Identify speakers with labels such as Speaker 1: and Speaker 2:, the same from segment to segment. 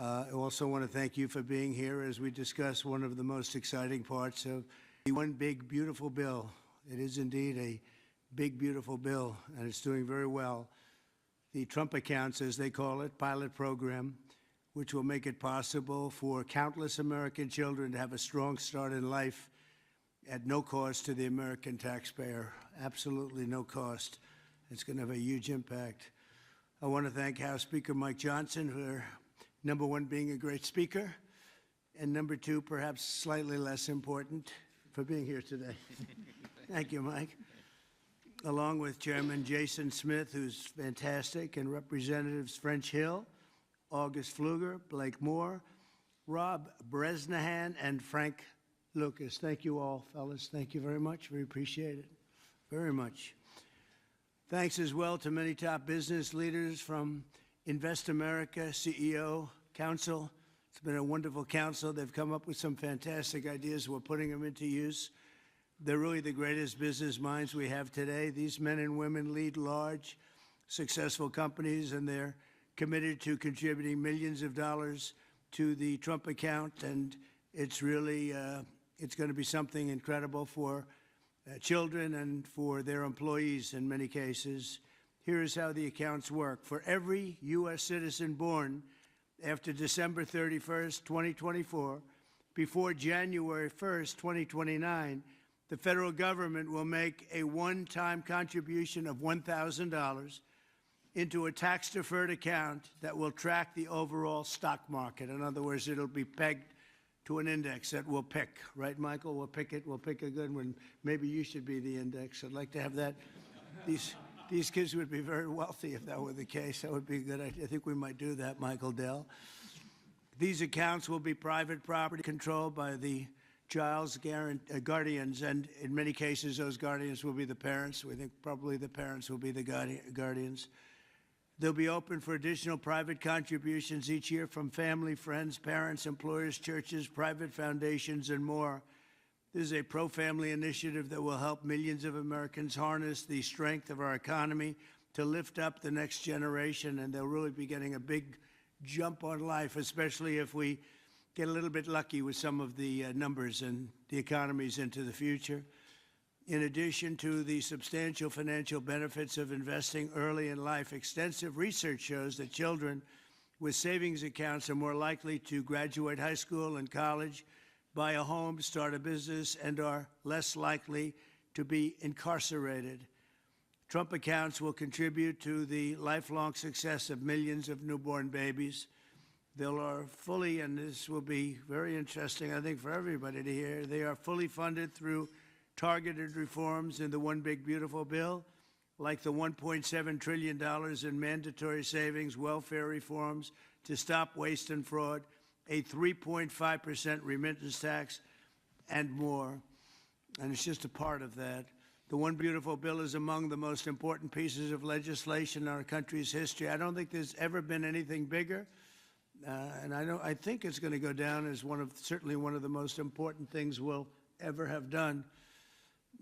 Speaker 1: I also want to thank you for being here as we discuss one of the most exciting parts of the One Big Beautiful Bill. It is indeed a big, beautiful bill, and it's doing very well. The Trump accounts, as they call it, pilot program, which will make it possible for countless American children to have a strong start in life at no cost to the American taxpayer. Absolutely no cost. It's going to have a huge impact. I want to thank House Speaker Mike Johnson for, number one, being a great speaker, and number two, perhaps slightly less important, for being here today. Thank you, Mike. Along with Chairman Jason Smith, who's fantastic, and Representatives French Hill, August Pfluger, Blake Moore, Rob Bresnahan, and Frank Lucas. Thank you all, fellas. Thank you very much. We appreciate it very much. Thanks as well to many top business leaders from Invest America, CEO, Council. It's been a wonderful council. They've come up with some fantastic ideas. We're putting them into use. They're really the greatest business minds we have today. These men and women lead large, successful companies, and they're committed to contributing millions of dollars to the Trump account. And it's really, it's going to be something incredible for children and for their employees in many cases. Here is how the accounts work. For every U.S. citizen born after December 31st, 2024, before January 1st, 2029, the federal government will make a one-time contribution of $1,000 into a tax-deferred account that will track the overall stock market. In other words, it'll be pegged to an index that we'll pick. Right, Michael? We'll pick it. We'll pick a good one. Maybe you should be the index. I'd like to have that. These kids would be very wealthy if that were the case. That would be a good idea. I think we might do that, Michael Dell. These accounts will be private property controlled by the child's guardians, and in many cases, those guardians will be the parents. We think probably the parents will be the guardians. They'll be open for additional private contributions each year from family, friends, parents, employers, churches, private foundations, and more. This is a pro-family initiative that will help millions of Americans harness the strength of our economy to lift up the next generation, and they'll really be getting a big jump on life, especially if we get a little bit lucky with some of the numbers and the economies into the future. In addition to the substantial financial benefits of investing early in life, extensive research shows that children with savings accounts are more likely to graduate high school and college, buy a home, start a business, and are less likely to be incarcerated. Trump accounts will contribute to the lifelong success of millions of newborn babies. They are fully, and this will be very interesting, I think, for everybody to hear, they are fully funded through targeted reforms in the One Big Beautiful Bill, like the $1.7 trillion in mandatory savings, welfare reforms to stop waste and fraud, a 3.5% remittance tax, and more. And it's just a part of that. The One Beautiful Bill is among the most important pieces of legislation in our country's history. I don't think there's ever been anything bigger. And I think it's going to go down as certainly one of the most important things we'll ever have done.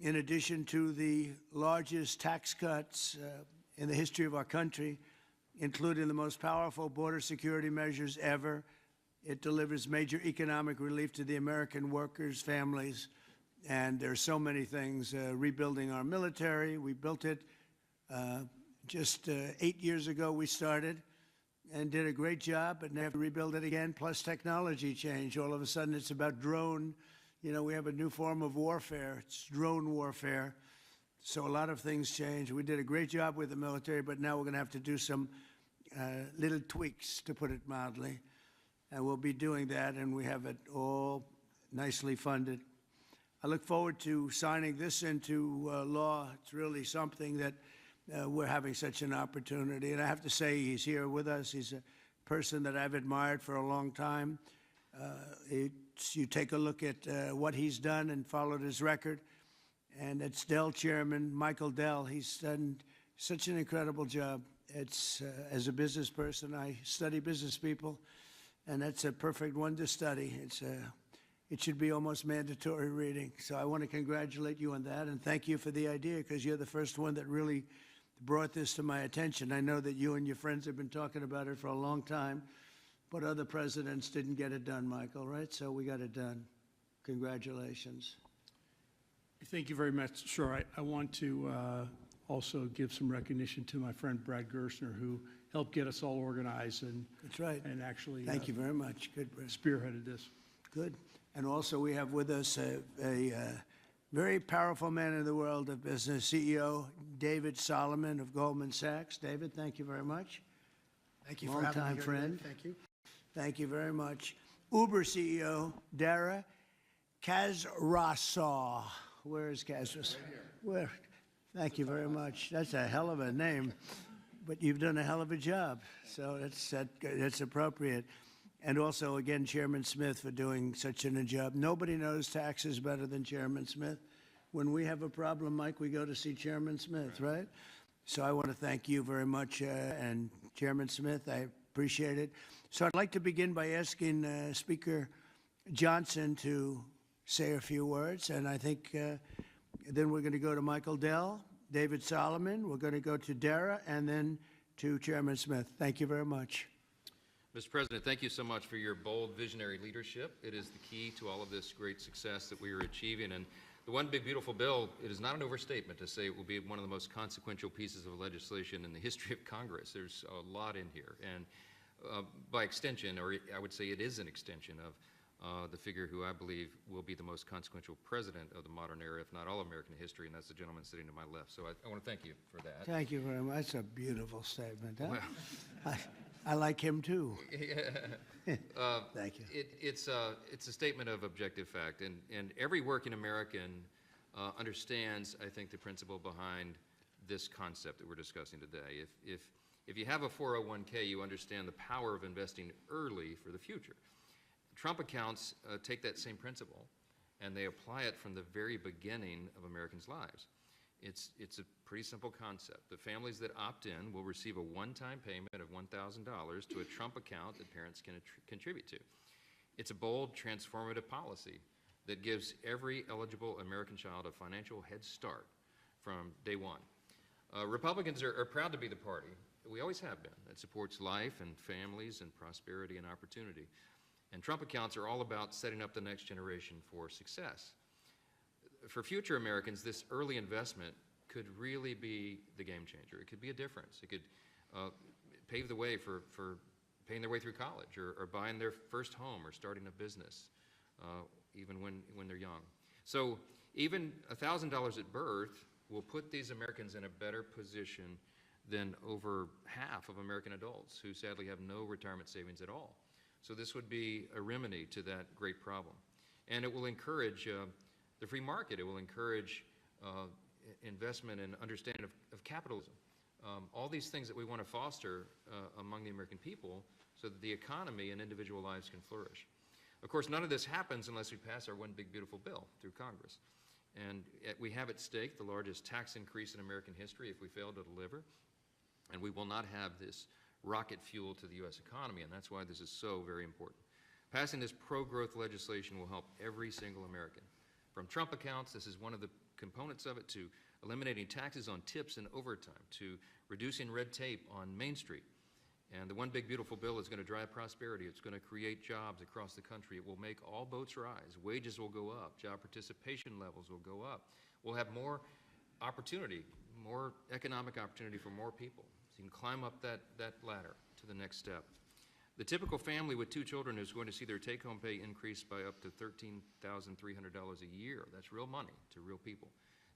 Speaker 1: In addition to the largest tax cuts in the history of our country, including the most powerful border security measures ever, it delivers major economic relief to the American workers' families. And there are so many things. Rebuilding our military, we built it just 8 years ago. We started and did a great job, but now have to rebuild it again, plus technology change. All of a sudden, it's about drone. You know, we have a new form of warfare. It's drone warfare. So a lot of things change. We did a great job with the military, but now we're going to have to do some little tweaks, to put it mildly. And we'll be doing that, and we have it all nicely funded. I look forward to signing this into law. It's really something that we're having such an opportunity. And I have to say, he's here with us. He's a person that I've admired for a long time. You take a look at what he's done and followed his record. And it's Dell Chairman Michael Dell. He's done such an incredible job. It's as a business person, I study business people, and that's a perfect one to study. It should be almost mandatory reading. So I want to congratulate you on that, and thank you for the idea, because you're the first one that really brought this to my attention. I know that you and your friends have been talking about it for a long time, but other presidents didn't get it done, Michael, right? So we got it done. Congratulations.
Speaker 2: Thank you very much. Sure. I want to also give some recognition to my friend Brad Gersonner, who helped get us all organized and
Speaker 1: That's right.
Speaker 2: and actually
Speaker 1: Thank you very much. Good, Brad.
Speaker 2: spearheaded this.
Speaker 1: Good. And also we have with us a very powerful man in the world of business, CEO David Solomon of Goldman Sachs. David, thank you very much.
Speaker 3: Thank you for having me
Speaker 1: Longtime
Speaker 3: here
Speaker 1: friend.
Speaker 3: today. Thank you.
Speaker 1: Thank you very much. Uber CEO Dara Khosrowshahi. Where is Khosrowshahi? Right here. Where? Thank you very much. That's a hell of a name, but you've done a hell of a job, so that's appropriate. And also, again, Chairman Smith for doing such a job. Nobody knows taxes better than Chairman Smith. When we have a problem, Mike, we go to see Chairman Smith, right? So I want to thank you very much, and Chairman Smith, I appreciate it. So I'd like to begin by asking Speaker Johnson to say a few words, and I think then we're going to go to Michael Dell, David Solomon, we're going to go to Dara, and then to Chairman Smith. Thank you very much.
Speaker 4: Mr. President, thank you so much for your bold, visionary leadership. It is the key to all of this great success that we are achieving. And the One Big Beautiful Bill, it is not an overstatement to say it will be one of the most consequential pieces of legislation in the history of Congress. There's a lot in here. And by extension, or I would say it is an extension of the figure who I believe will be the most consequential president of the modern era, if not all American history, and that's the gentleman sitting to my left. So I want to thank you for that.
Speaker 1: Thank you very much. That's a beautiful statement. Huh?
Speaker 4: Well,
Speaker 1: I like him too. Thank you.
Speaker 4: It's a statement of objective fact, and every working American understands, I think, the principle behind this concept that we're discussing today. If you have a 401k, you understand the power of investing early for the future. Trump accounts take that same principle, and they apply it from the very beginning of Americans' lives. It's a pretty simple concept. The families that opt in will receive a one-time payment of $1,000 to a Trump account that parents can contribute to. It's a bold, transformative policy that gives every eligible American child a financial head start from day one. Republicans are proud to be the party, we always have been, that supports life and families and prosperity and opportunity. And Trump accounts are all about setting up the next generation for success. For future Americans, this early investment could really be the game changer. It could be a difference. It could pave the way for paying their way through college or buying their first home or starting a business, even when they're young. So even $1,000 at birth will put these Americans in a better position than over half of American adults who sadly have no retirement savings at all. So this would be a remedy to that great problem. And it will encourage the free market. It will encourage investment and understanding of capitalism. All these things that we want to foster among the American people so that the economy and individual lives can flourish. Of course, none of this happens unless we pass our One Big Beautiful Bill through Congress. And we have at stake the largest tax increase in American history if we fail to deliver. And we will not have this rocket fuel to the U.S. economy, and that's why this is so very important. Passing this pro-growth legislation will help every single American. From Trump accounts, this is one of the components of it, to eliminating taxes on tips and overtime, to reducing red tape on Main Street. And the One Big Beautiful Bill is going to drive prosperity. It's going to create jobs across the country. It will make all boats rise. Wages will go up. Job participation levels will go up. We'll have more opportunity, more economic opportunity for more people. So you can climb up that ladder to the next step. The typical family with 2 children is going to see their take-home pay increase by up to $13,300 a year. That's real money to real people.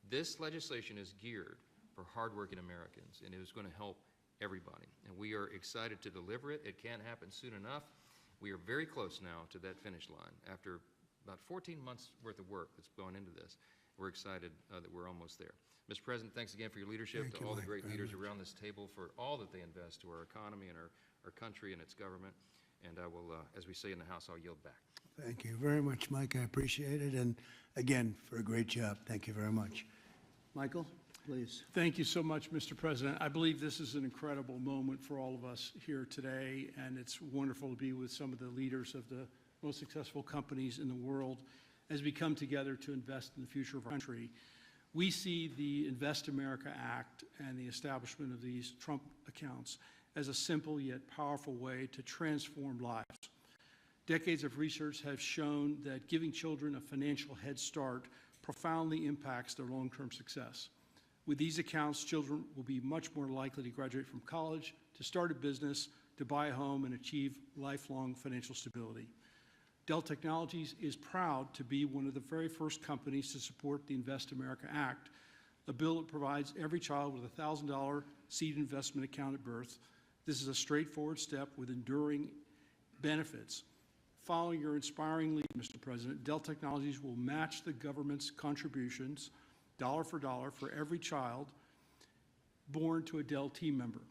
Speaker 4: This legislation is geared for hardworking Americans, and it is going to help everybody. And we are excited to deliver it. It can't happen soon enough. We are very close now to that finish line. After about 14 months worth of work that's gone into this, we're excited that we're almost there. Mr. President, thanks again for your leadership, to all the great leaders around this table for all that they invest to our economy and our country and its government. And I will, as we say in the House, I'll yield back.
Speaker 1: Thank you very much, Mike. I appreciate it. And again, for a great job. Thank you very much. Michael, please.
Speaker 2: Thank you so much, Mr. President. I believe this is an incredible moment for all of us here today, and it's wonderful to be with some of the leaders of the most successful companies in the world as we come together to invest in the future of our country. We see the Invest America Act and the establishment of these Trump accounts as a simple yet powerful way to transform lives. Decades of research have shown that giving children a financial head start profoundly impacts their long-term success. With these accounts, children will be much more likely to graduate from college, to start a business, to buy a home, and achieve lifelong financial stability. Dell Technologies is proud to be one of the very first companies to support the Invest America Act, a bill that provides every child with a $1,000 seed investment account at birth. This is a straightforward step with enduring benefits. Following your inspiring lead, Mr. President, Dell Technologies will match the government's contributions, dollar for every child born to a Dell team member.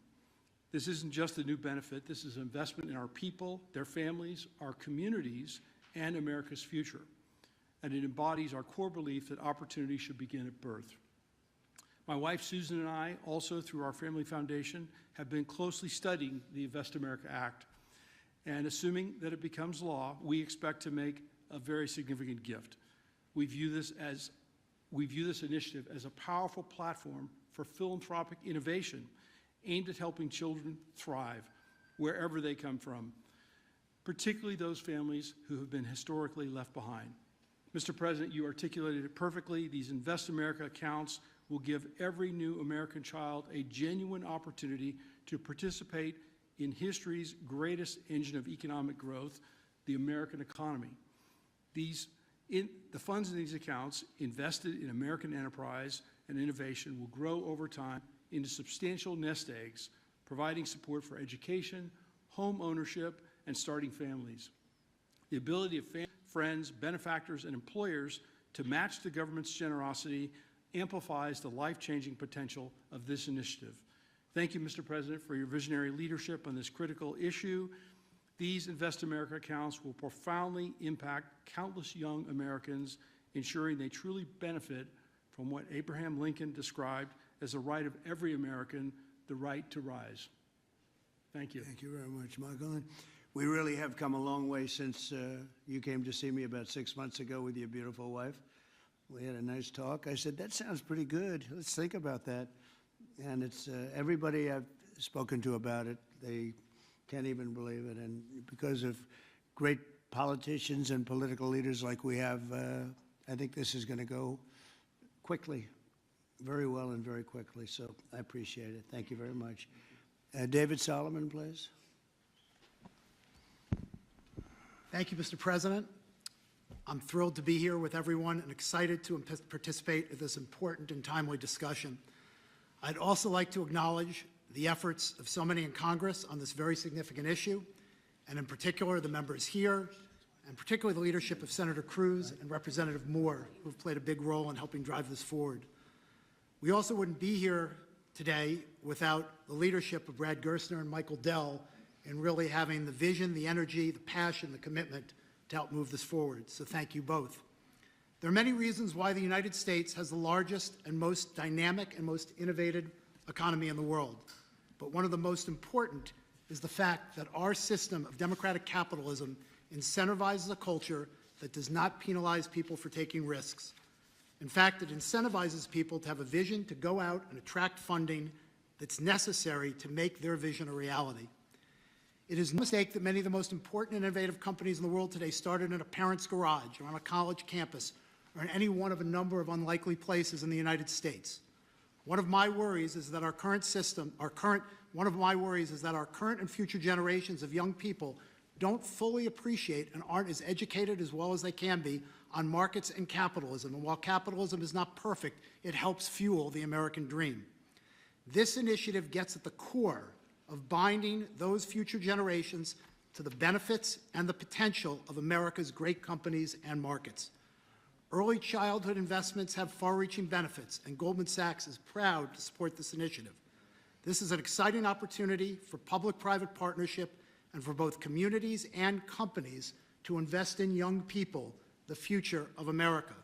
Speaker 2: This isn't just a new benefit, this is an investment in our people, their families, our communities, and America's future. And it embodies our core belief that opportunity should begin at birth. My wife Susan and I, also through our family foundation, have been closely studying the Invest America Act. And assuming that it becomes law, we expect to make a very significant gift. We view this initiative as a powerful platform for philanthropic innovation aimed at helping children thrive wherever they come from, particularly those families who have been historically left behind. Mr. President, you articulated it perfectly. These Invest America accounts will give every new American child a genuine opportunity to participate in history's greatest engine of economic growth, the American economy. The funds in these accounts invested in American enterprise and innovation will grow over time into substantial nest eggs, providing support for education, home ownership, and starting families. The ability of friends, benefactors, and employers to match the government's generosity amplifies the life-changing potential of this initiative. Thank you, Mr. President, for your visionary leadership on this critical issue. These Invest America accounts will profoundly impact countless young Americans, ensuring they truly benefit from what Abraham Lincoln described as the right of every American, the right to rise. Thank you.
Speaker 1: Thank you very much, Michael. And we really have come a long way since you came to see me about 6 months ago with your beautiful wife. We had a nice talk. I said, that sounds pretty good. Let's think about that. And it's everybody I've spoken to about it, they can't even believe it. And because of great politicians and political leaders like we have, I think this is going to go quickly, very well and very quickly. So I appreciate it. Thank you very much. David Solomon, please.
Speaker 3: Thank you, Mr. President. I'm thrilled to be here with everyone and excited to participate in this important and timely discussion. I'd also like to acknowledge the efforts of so many in Congress on this very significant issue, and in particular the members here, and particularly the leadership of Senator Cruz and Representative Moore, who have played a big role in helping drive this forward. We also wouldn't be here today without the leadership of Brad Gersonner and Michael Dell in really having the vision, the energy, the passion, the commitment to help move this forward. So thank you both. There are many reasons why the United States has the largest and most dynamic and most innovative economy in the world. But one of the most important is the fact that our system of democratic capitalism incentivizes a culture that does not penalize people for taking risks. In fact, it incentivizes people to have a vision, to go out and attract funding that's necessary to make their vision a reality. It is no mistake that many of the most important and innovative companies in the world today started in a parent's garage or on a college campus or in any one of a number of unlikely places in the United States. One of my worries is that our current and future generations of young people don't fully appreciate and aren't as educated as well as they can be on markets and capitalism. And while capitalism is not perfect, it helps fuel the American dream. This initiative gets at the core of binding those future generations to the benefits and the potential of America's great companies and markets. Early childhood investments have far-reaching benefits, and Goldman Sachs is proud to support this initiative. This is an exciting opportunity for public-private partnership and for both communities and companies to invest in young people, the future of America.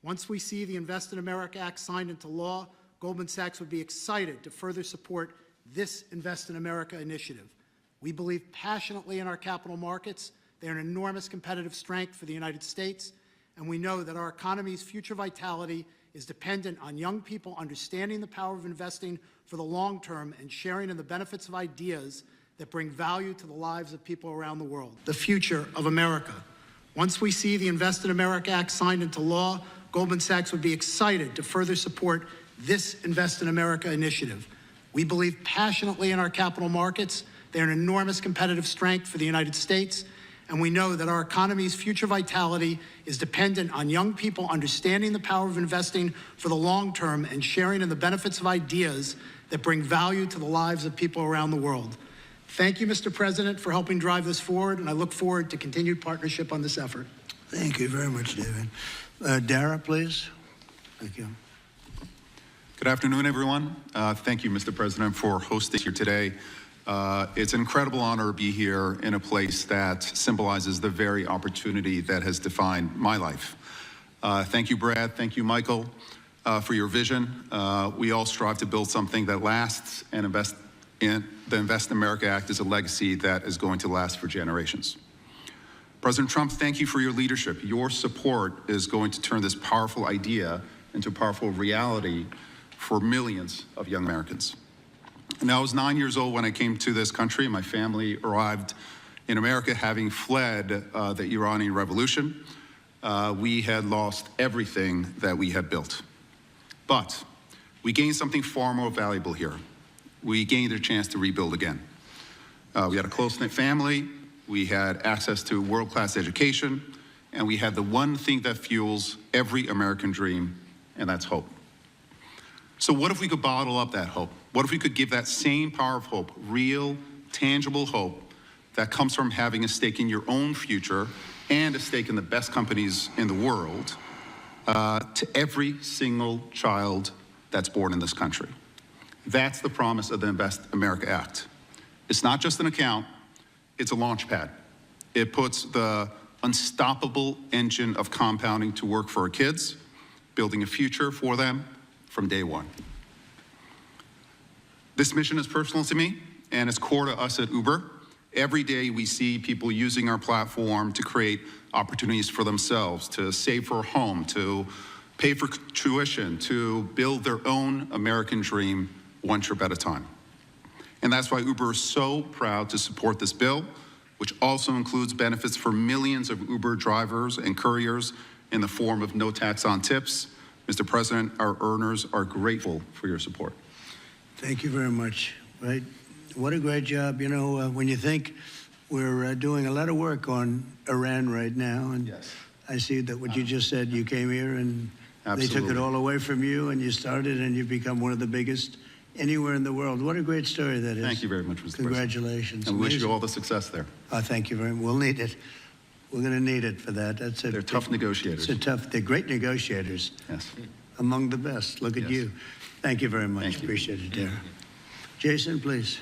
Speaker 3: Once we see the Invest in America Act signed into law, Goldman Sachs would be excited to further support this Invest in America initiative. We believe passionately in our capital markets. They are an enormous competitive strength for the United States, and we know that our economy's future vitality is dependent on young people understanding the power of investing for the long term and sharing in the benefits of ideas that bring value to the lives of people around the world. The future of America. Once we see the Invest in America Act signed into law, Goldman Sachs would be excited to further support this Invest in America initiative. We believe passionately in our capital markets. They're an enormous competitive strength for the United States, and we know that our economy's future vitality is dependent on young people understanding the power of investing for the long term and sharing in the benefits of ideas that bring value to the lives of people around the world. Thank you, Mr. President, for helping drive this forward, and I look forward to continued partnership on this effort.
Speaker 1: Thank you very much, David. Dara, please. Thank you.
Speaker 5: Good afternoon, everyone. Thank you, Mr. President, for hosting here today. It's an incredible honor to be here in a place that symbolizes the very opportunity that has defined my life. Thank you, Brad. Thank you, Michael, for your vision. We all strive to build something that lasts, and the Invest in America Act is a legacy that is going to last for generations. President Trump, thank you for your leadership. Your support is going to turn this powerful idea into a powerful reality for millions of young Americans. And I was 9 years old when I came to this country. My family arrived in America having fled the Iranian Revolution. We had lost everything that we had built. But we gained something far more valuable here. We gained a chance to rebuild again. We had a close-knit family, we had access to world-class education, and we had the one thing that fuels every American dream, and that's hope. So what if we could bottle up that hope? What if we could give that same power of hope, real, tangible hope that comes from having a stake in your own future and a stake in the best companies in the world to every single child that's born in this country? That's the promise of the Invest America Act. It's not just an account, it's a launch pad. It puts the unstoppable engine of compounding to work for our kids, building a future for them from day one. This mission is personal to me, and it's core to us at Uber. Every day we see people using our platform to create opportunities for themselves, to save for a home, to pay for tuition, to build their own American dream one trip at a time. And that's why Uber is so proud to support this bill, which also includes benefits for millions of Uber drivers and couriers in the form of no tax on tips. Mr. President, our earners are grateful for your support.
Speaker 1: Thank you very much. Right? What a great job. You know, when you think we're doing a lot of work on Iran right now, and
Speaker 5: Yes.
Speaker 1: I see that what you just said, you came here and they took it all away from you, and you started, and you've become one of the biggest anywhere in the world. What a great story that is.
Speaker 5: Thank you very much, Mr. President.
Speaker 1: Congratulations.
Speaker 5: And wish you
Speaker 1: Amazing.
Speaker 5: all the success there.
Speaker 1: Thank you very much. We'll need it. We're going to need it for that. That's it.
Speaker 5: They're tough negotiators.
Speaker 1: They're great negotiators.
Speaker 5: Yes.
Speaker 1: Among the best. Look at
Speaker 5: Yes.
Speaker 1: you. Thank you very much.
Speaker 5: Thank you.
Speaker 1: Appreciate it, Dara. Jason, please.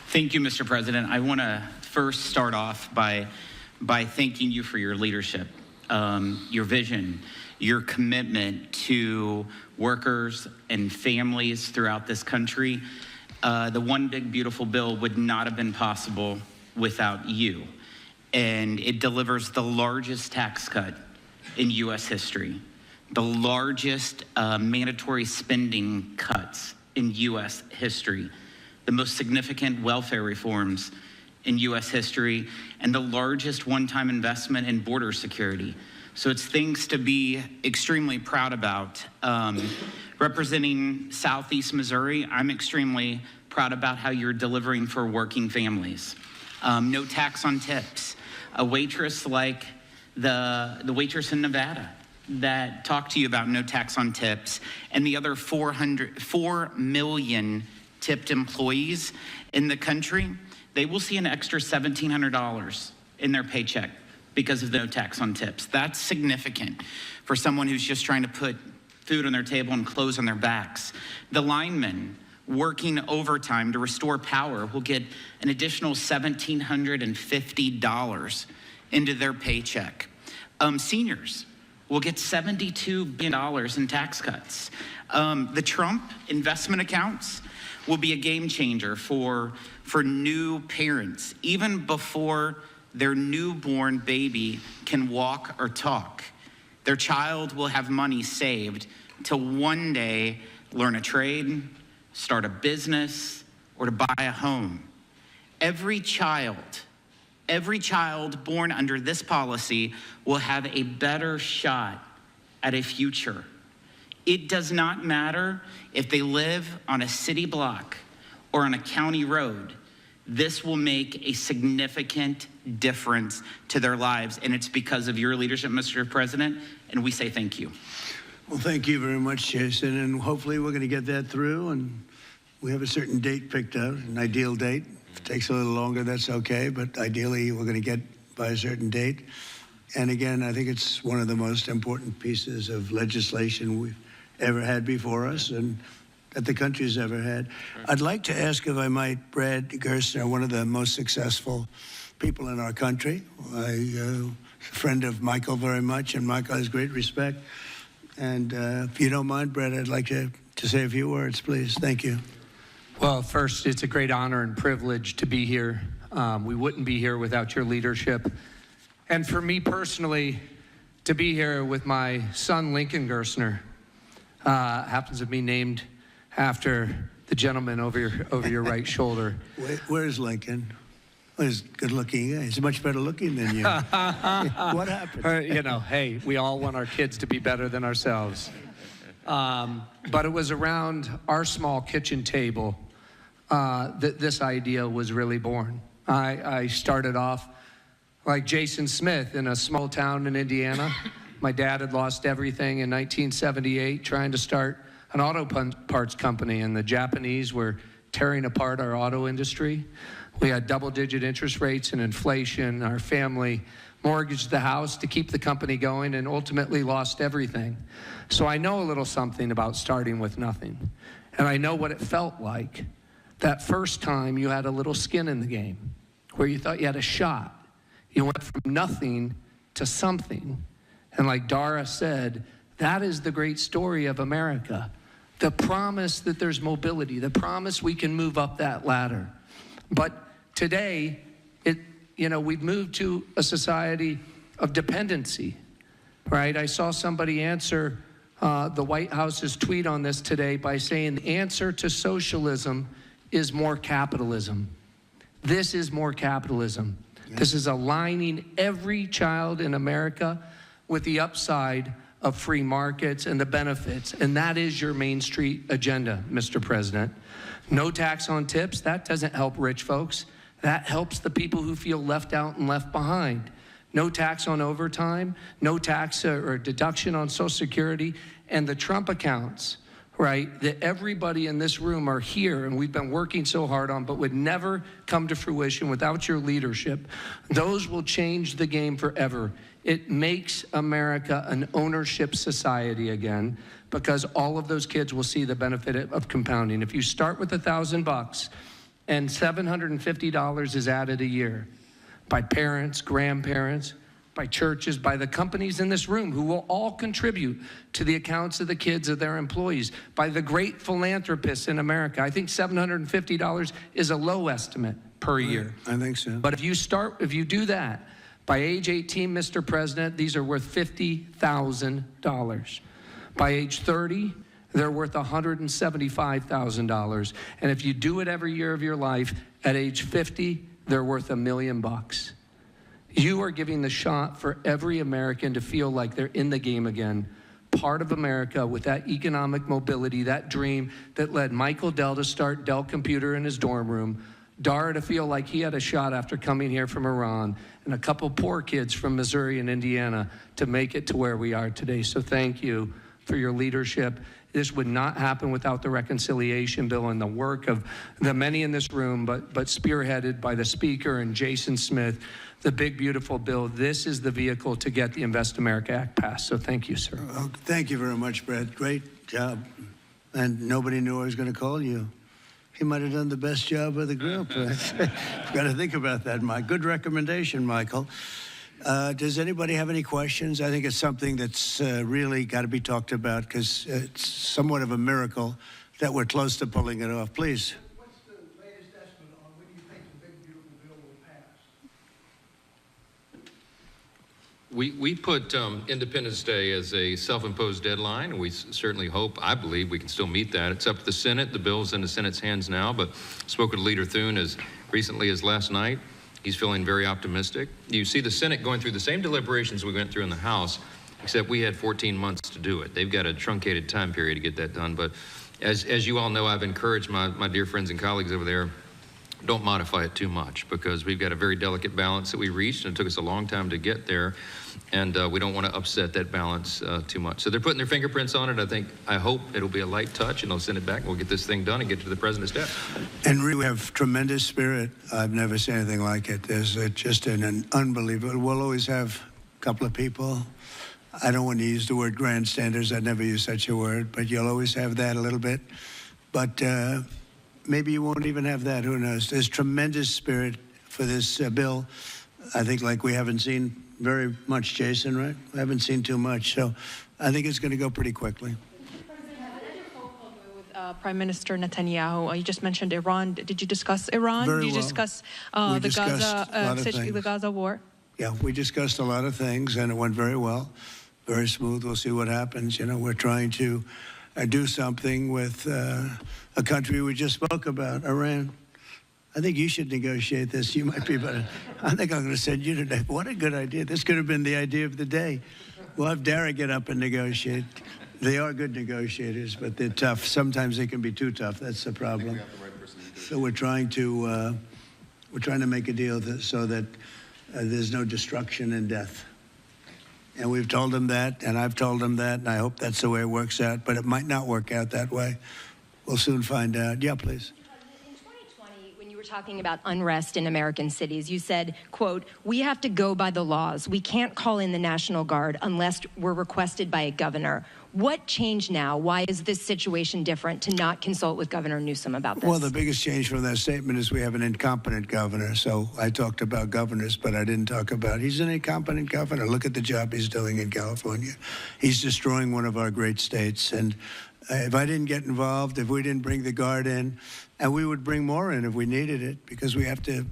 Speaker 6: Thank you, Mr. President. I want to first start off by thanking you for your leadership, your vision, your commitment to workers and families throughout this country. The One Big Beautiful Bill would not have been possible without you. And it delivers the largest tax cut in U.S. history, the largest mandatory spending cuts in U.S. history, the most significant welfare reforms in U.S. history, and the largest one-time investment in border security. So it's things to be extremely proud about. Representing Southeast Missouri, I'm extremely proud about how you're delivering for working families. No tax on tips. A waitress like the waitress in Nevada that talked to you about no tax on tips, and the other 4 million tipped employees in the country, they will see an extra $1,700 in their paycheck because of the no tax on tips. That's significant for someone who's just trying to put food on their table and clothes on their backs. The linemen working overtime to restore power will get an additional $1,750 into their paycheck. Seniors will get $72 billion in tax cuts. The Trump investment accounts will be a game changer for new parents, even before their newborn baby can walk or talk. Their child will have money saved to one day learn a trade, start a business, or to buy a home. Every child born under this policy will have a better shot at a future. It does not matter if they live on a city block or on a county road. This will make a significant difference to their lives, and it's because of your leadership, Mr. President, and we say thank you.
Speaker 1: Well, thank you very much, Jason, and hopefully we're going to get that through, and we have a certain date picked out, an ideal date. If it takes a little longer, that's okay, but ideally we're going to get by a certain date. And again, I think it's one of the most important pieces of legislation we've ever had before us and that the country's ever had. I'd like to ask, if I might, Brad Gersonner, one of the most successful people in our country. I'm a friend of Michael very much, and Michael has great respect. And if you don't mind, Brad, I'd like to say a few words, please. Thank you.
Speaker 7: Well, first, it's a great honor and privilege to be here. We wouldn't be here without your leadership. And for me personally, to be here with my son, Lincoln Gersonner, happens to be named after the gentleman over your right shoulder.
Speaker 1: Where's Lincoln? Well, he's good looking. He's much better looking than you. What happened?
Speaker 7: You know, hey, we all want our kids to be better than ourselves. But it was around our small kitchen table that this idea was really born. I started off like Jason Smith in a small town in Indiana. My dad had lost everything in 1978 trying to start an auto parts company, and the Japanese were tearing apart our auto industry. We had double-digit interest rates and inflation. Our family mortgaged the house to keep the company going and ultimately lost everything. So I know a little something about starting with nothing. And I know what it felt like that first time you had a little skin in the game, where you thought you had a shot. You went from nothing to something. And like Dara said, that is the great story of America. The promise that there's mobility, the promise we can move up that ladder. But today, we've moved to a society of dependency, right? I saw somebody answer the White House's tweet on this today by saying the answer to socialism is more capitalism. This is more capitalism. Yeah. This is aligning every child in America with the upside of free markets and the benefits, and that is your Main Street agenda, Mr. President. No tax on tips, that doesn't help rich folks. That helps the people who feel left out and left behind. No tax on overtime, no tax or deduction on Social Security, and the Trump accounts, right, that everybody in this room are here and we've been working so hard on, but would never come to fruition without your leadership. Those will change the game forever. It makes America an ownership society again, because all of those kids will see the benefit of compounding. If you start with $1,000 and $750 is added a year by parents, grandparents, by churches, by the companies in this room who will all contribute to the accounts of the kids of their employees, by the great philanthropists in America. I think $750 is a low estimate per year.
Speaker 1: I think so.
Speaker 7: But if you do that, by age 18, Mr. President, these are worth $50,000. By age 30, they're worth $175,000. And if you do it every year of your life, at age 50, they're worth $1 million. You are giving the shot for every American to feel like they're in the game again, part of America with that economic mobility, that dream that led Michael Dell to start Dell Computer in his dorm room, Dara to feel like he had a shot after coming here from Iran, and a couple poor kids from Missouri and Indiana to make it to where we are today. So thank you for your leadership. This would not happen without the reconciliation bill and the work of the many in this room, but spearheaded by the Speaker and Jason Smith, the big, beautiful bill. This is the vehicle to get the Invest America Act passed. So thank you, sir.
Speaker 1: Oh, thank you very much, Brad. Great job. And nobody knew I was going to call you. He might have done the best job of the group. Got to think about that, Mike. Good recommendation, Michael. Does anybody have any questions? I think it's something that's really got to be talked about, because it's somewhat of a miracle that we're close to pulling it off. Please.
Speaker 3: What's the latest estimate on when you think the big, beautiful bill will pass?
Speaker 4: We put Independence Day as a self-imposed deadline, and we certainly hope, I believe, we can still meet that. It's up to the Senate. The bill's in the Senate's hands now, but spoke to Leader Thune as recently as last night. He's feeling very optimistic. You see the Senate going through the same deliberations we went through in the House, except we had 14 months to do it. They've got a truncated time period to get that done. But as you all know, I've encouraged my dear friends and colleagues over there, don't modify it too much, because we've got a very delicate balance that we reached, and it took us a long time to get there, and we don't want to upset that balance too much. So they're putting their fingerprints on it. I hope it'll be a light touch, and they'll send it back, and we'll get this thing done and get to the president's desk.
Speaker 1: And we have tremendous spirit. I've never seen anything like it. There's just an unbelievable. We'll always have a couple of people. I don't want to use the word grandstanders. I'd never use such a word, but you'll always have that a little bit. But maybe you won't even have that. Who knows? There's tremendous spirit for this bill. I think like we haven't seen very much, Jason, right? We haven't seen too much. So I think it's going to go pretty quickly.
Speaker 8: With Prime Minister Netanyahu, you just mentioned Iran. Did you discuss Iran?
Speaker 1: Very
Speaker 8: Did you
Speaker 1: well.
Speaker 8: discuss
Speaker 1: We
Speaker 8: the
Speaker 1: discussed a lot of
Speaker 8: Gaza, the
Speaker 1: things.
Speaker 8: Gaza war?
Speaker 1: Yeah, we discussed a lot of things, and it went very well, very smooth. We'll see what happens. You know, we're trying to do something with a country we just spoke about, Iran. I think you should negotiate this. You might be better. I think I'm going to send you today. What a good idea. This could have been the idea of the day. We'll have Dara get up and negotiate. They are good negotiators, but they're tough. Sometimes they can be too tough. That's the problem. So we're trying to make a deal so that there's no destruction and death. And we've told them that, and I've told them that, and I hope that's the way it works out. But it might not work out that way. We'll soon find out. Yeah, please.
Speaker 9: In 2020, when you were talking about unrest in American cities, you said, quote, "We have to go by the laws. We can't call in the National Guard unless we're requested by a governor." What changed now? Why is this situation different to not consult with Governor Newsom about this?
Speaker 1: Well, the biggest change from that statement is we have an incompetent governor. So I talked about governors, but I didn't talk about he's an incompetent governor. Look at the job he's doing in California. He's destroying one of our great states. And if I didn't get involved, if we didn't bring the Guard in, and we would bring more in if we needed it, because we have to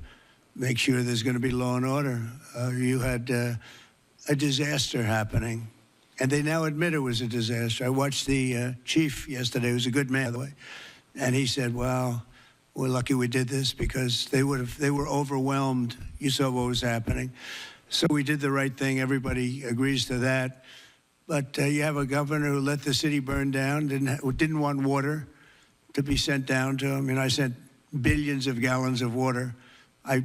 Speaker 1: make sure there's going to be law and order. You had a disaster happening. And they now admit it was a disaster. I watched the chief yesterday, who's a good man, by the way, and he said, "Wow, we're lucky we did this because they were overwhelmed. You saw what was happening." So we did the right thing. Everybody agrees to that. But you have a governor who let the city burn down, didn't want water to be sent down to him. I sent billions of gallons of water. I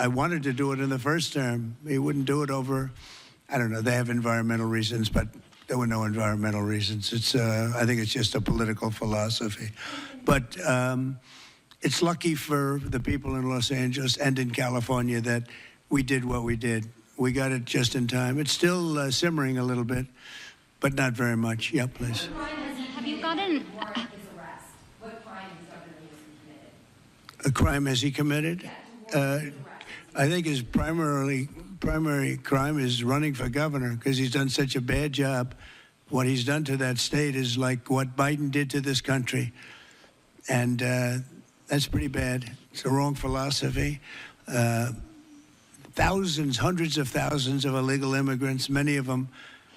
Speaker 1: wanted to do it in the first term. He wouldn't do it over. I don't know. They have environmental reasons, but there were no environmental reasons. I think it's just a political philosophy. But it's lucky for the people in Los Angeles and in California that we did what we did. We got it just in time. It's still simmering a little bit, but not very much. Yeah, please.
Speaker 9: Have you gotten...
Speaker 1: A crime has he committed? I think his primary crime is running for governor because he's done such a bad job. What he's done to that state is like what Biden did to this country. And that's pretty bad. It's the wrong philosophy. Thousands, hundreds of thousands of illegal immigrants, many of them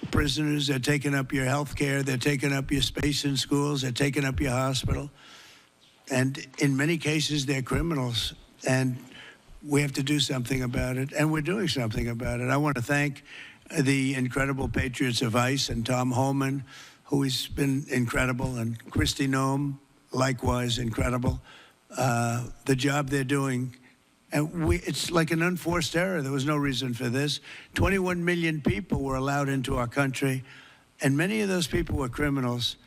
Speaker 1: prisoners. They're taking up your health care. They're taking up your space in schools. They're taking up your hospital. And in many cases, they're criminals. And we have to do something about it, and we're doing something about it. I want to thank the incredible patriots of ICE and Tom Homan, who has been incredible, and Kristi Noem, likewise incredible. The job they're doing, and it's like an unforced error. There was no reason for this. 21 million people were allowed into our country, and many of those people were criminals,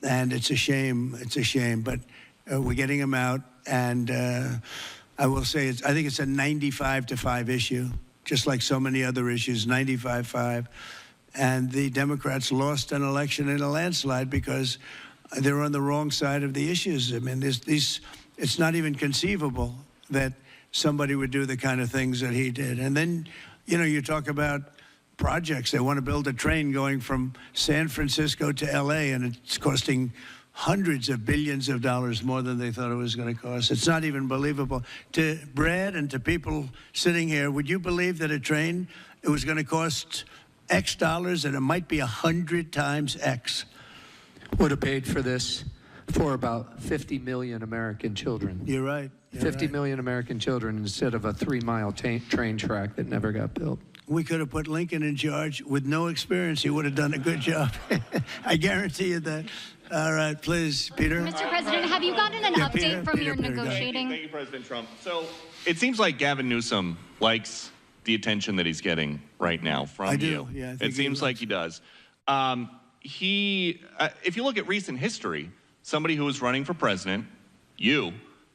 Speaker 1: and it's a shame. It's a shame, but we're getting them out, and I will say, I think it's a 95-5 issue, just like so many other issues, 95-5. And the Democrats lost an election in a landslide because they're on the wrong side of the issues. I mean, it's not even conceivable that somebody would do the kind of things that he did. And then, you talk about projects. They want to build a train going from San Francisco to L.A., and it's costing hundreds of billions of dollars more than they thought it was going to cost. It's not even believable. To Brad and to people sitting here, would you believe that a train, it was going to cost X dollars and it might be 100 times X?
Speaker 7: Would have paid for this for about 50 million American children.
Speaker 1: You're right. You're
Speaker 7: 50
Speaker 1: right.
Speaker 7: million American children instead of a 3-mile train track that never got built.
Speaker 1: We could have put Lincoln in charge with no experience. He would have done a good job. I guarantee you that. All right, please, Peter.
Speaker 10: Mr. President, have you gotten an update from your negotiating?
Speaker 11: Thank you, President Trump. So it seems like Gavin Newsom likes the attention that he's getting right now from
Speaker 1: I do.
Speaker 11: you.
Speaker 1: Yeah, I think
Speaker 11: it seems like he does. If you look at recent history, somebody who was running for president, you,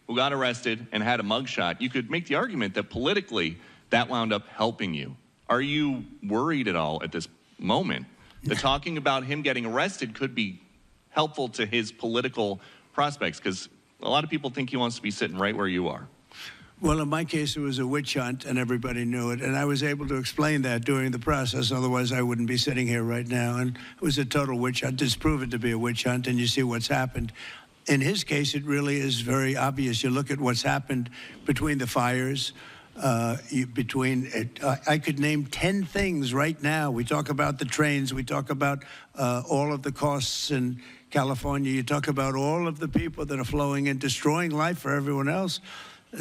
Speaker 11: who got arrested and had a mugshot, you could make the argument that politically that wound up helping you. Are you worried at all at this moment that talking about him getting arrested could be helpful to his political prospects? Because a lot of people think he wants to be sitting right where you are.
Speaker 1: Well, in my case, it was a witch hunt, and everybody knew it. And I was able to explain that during the process. Otherwise, I wouldn't be sitting here right now. And it was a total witch hunt. It's proven to be a witch hunt, and you see what's happened. In his case, it really is very obvious. You look at what's happened between the fires, I could name 10 things right now. We talk about the trains. We talk about all of the costs in California. You talk about all of the people that are flowing and destroying life for everyone else.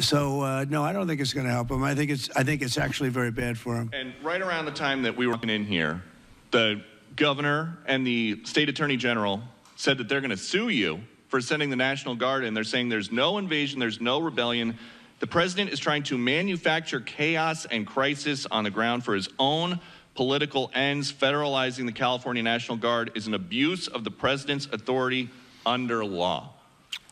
Speaker 1: So, no, I don't think it's going to help him. I think it's actually very bad for him.
Speaker 11: And right around the time that we were in here, the governor and the state attorney general said that they're going to sue you for sending the National Guard in. They're saying there's no invasion, there's no rebellion. The president is trying to manufacture chaos and crisis on the ground for his own political ends. Federalizing the California National Guard is an abuse of the president's authority under law.